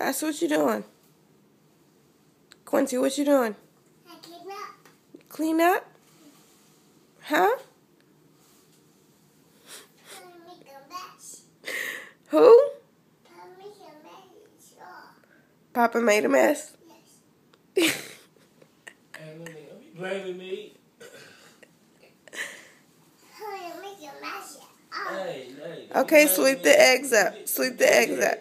That's what you doing. Quincy, what you doing? I clean up. Clean up? Huh? I make a mess. Who? I make a mess. Oh, Papa made a mess. yes. Hey, look, are you blaming me? I make a mess. Oh. Hey. Okay, you sweep blaming the me? eggs up. Sweep the eggs up.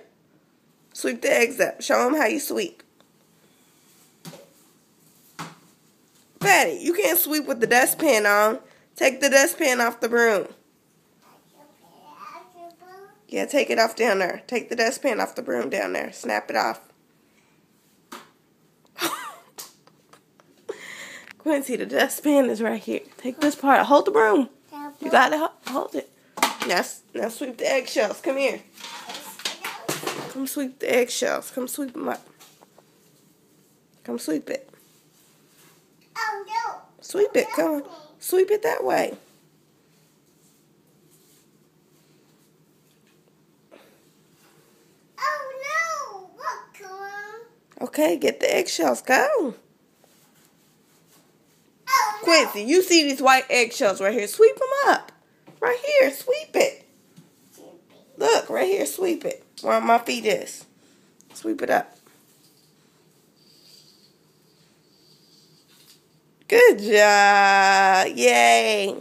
Sweep the eggs up. Show them how you sweep. Patty, you can't sweep with the dustpan on. Take the dustpan off the broom. Yeah, take it off down there. Take the dustpan off the broom down there. Snap it off. Quincy, the dustpan is right here. Take this part. Hold the broom. You gotta hold it. Now sweep the eggshells. Come here. Come sweep the eggshells. Come sweep them up. Come sweep it. Oh, no. Sweep it. Come on. Sweep it that way. Oh, no. Look, Mom. Okay, get the eggshells. Go. Oh, no. Quincy, you see these white eggshells right here. Sweep them up. Right here. Sweep it. Look, right here. Sweep it. Where my feet is. Sweep it up. Good job. Yay.